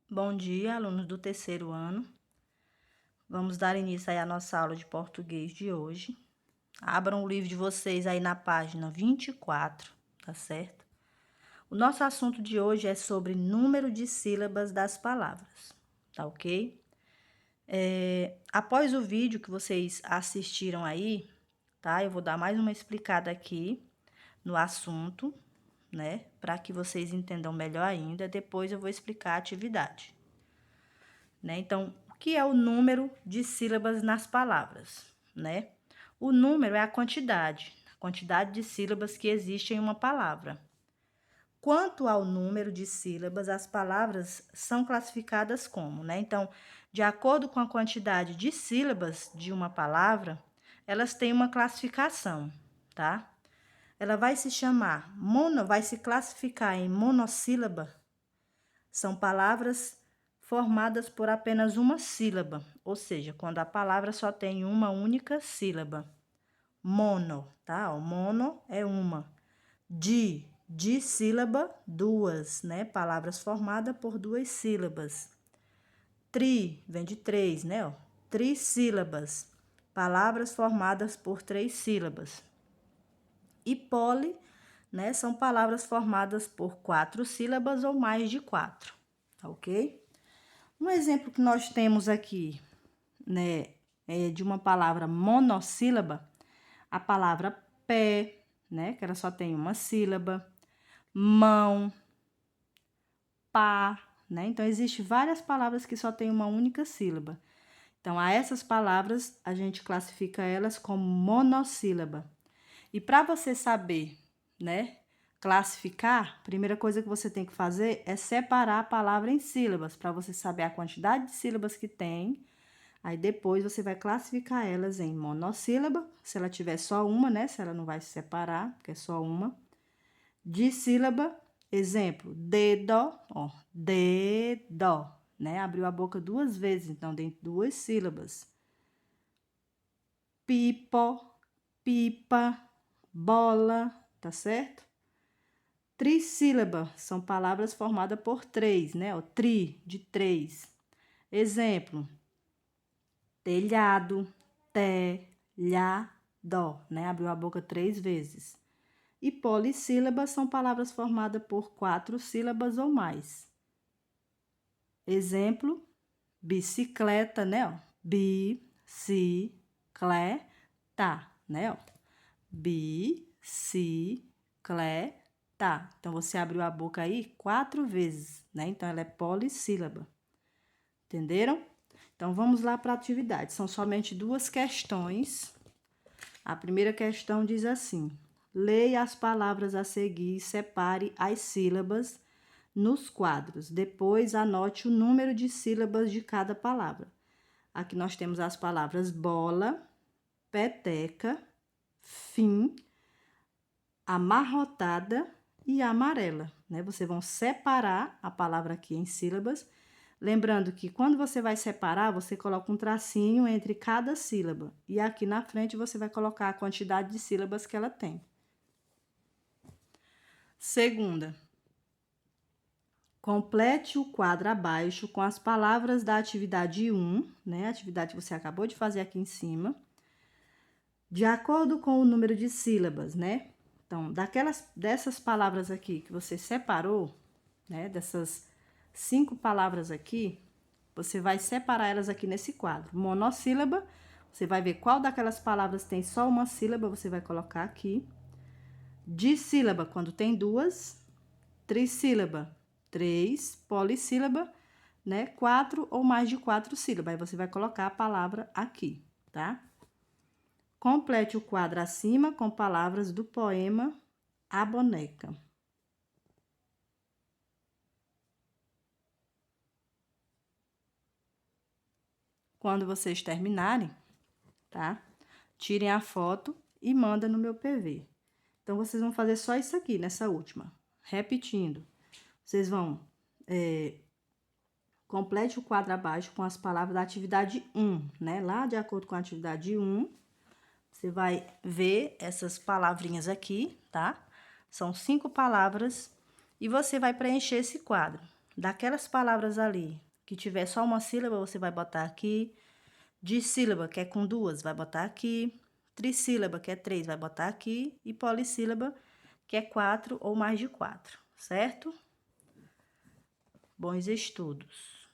Bom dia, alunos do terceiro ano. Vamos dar início aí à nossa aula de português de hoje. Abram o livro de vocês aí na página 24, tá certo? O nosso assunto de hoje é sobre número de sílabas das palavras, tá ok? Após o vídeo que vocês assistiram aí, tá? Eu vou dar mais uma explicada aqui no assunto, né? Para que vocês entendam melhor ainda. Depois eu vou explicar a atividade. Né? Então, o que é o número de sílabas nas palavras, né? O número é a quantidade de sílabas que existe em uma palavra. Quanto ao número de sílabas, as palavras são classificadas como, né? Então, de acordo com a quantidade de sílabas de uma palavra, elas têm uma classificação, tá? Ela vai se chamar vai se classificar em monossílaba. São palavras formadas por apenas uma sílaba, ou seja, quando a palavra só tem uma única sílaba. Mono, tá? O mono é uma. De sílaba, duas, né? Palavras formadas por duas sílabas. Tri, vem de três, né? Ó. Trissílabas, palavras formadas por três sílabas. E poli, né? São palavras formadas por quatro sílabas ou mais de quatro, tá ok? Um exemplo que nós temos aqui, né, é de uma palavra monossílaba, a palavra pé, né, que ela só tem uma sílaba, mão, pá, né? Então, existem várias palavras que só tem uma única sílaba. Então, a essas palavras, a gente classifica elas como monossílaba. E para você saber, né, classificar, a primeira coisa que você tem que fazer é separar a palavra em sílabas, para você saber a quantidade de sílabas que tem. Aí depois você vai classificar elas em monossílaba, se ela tiver só uma, né? Se ela não vai se separar, porque é só uma. Dissílaba, exemplo, dedo, ó, dedo, né? Abriu a boca duas vezes, então tem duas sílabas. Pipo, pipa, bola, tá certo? Trissílaba são palavras formadas por três, né? O tri, de três. Exemplo, telhado, telhado, né? Abriu a boca três vezes. E polissílabas são palavras formadas por quatro sílabas ou mais. Exemplo, bicicleta, né? Ó, bicicleta, né? Ó, bicicleta. Então, você abriu a boca aí quatro vezes, né? Então, ela é polissílaba. Entenderam? Então, vamos lá para a atividade. São somente duas questões. A primeira questão diz assim: leia as palavras a seguir e separe as sílabas nos quadros. Depois, anote o número de sílabas de cada palavra. Aqui nós temos as palavras bola, peteca, fim, amarrotada e amarela, né? Vocês vão separar a palavra aqui em sílabas. Lembrando que quando você vai separar, você coloca um tracinho entre cada sílaba. E aqui na frente você vai colocar a quantidade de sílabas que ela tem. Segunda, complete o quadro abaixo com as palavras da atividade 1, né? A atividade que você acabou de fazer aqui em cima. De acordo com o número de sílabas, né? Então, dessas palavras aqui que você separou, né? Dessas 5 palavras aqui, você vai separar elas aqui nesse quadro. Monossílaba, você vai ver qual daquelas palavras tem só uma sílaba, você vai colocar aqui. Dissílaba, quando tem duas. Trissílaba, 3. Polissílaba, né? 4 ou mais de 4 sílabas. Aí você vai colocar a palavra aqui, tá? Complete o quadro acima com palavras do poema A Boneca. Quando vocês terminarem, tá? Tirem a foto e manda no meu PV. Então, vocês vão fazer só isso aqui, nessa última. Repetindo. Vocês vão... complete o quadro abaixo com as palavras da atividade 1, né? Lá, de acordo com a atividade 1, você vai ver essas palavrinhas aqui, tá? São 5 palavras e você vai preencher esse quadro. daquelas palavras ali que tiver só uma sílaba, você vai botar aqui. Dissílaba, que é com duas, vai botar aqui. Trissílaba, que é 3, vai botar aqui. E polissílaba, que é 4 ou mais de 4, certo? Bons estudos!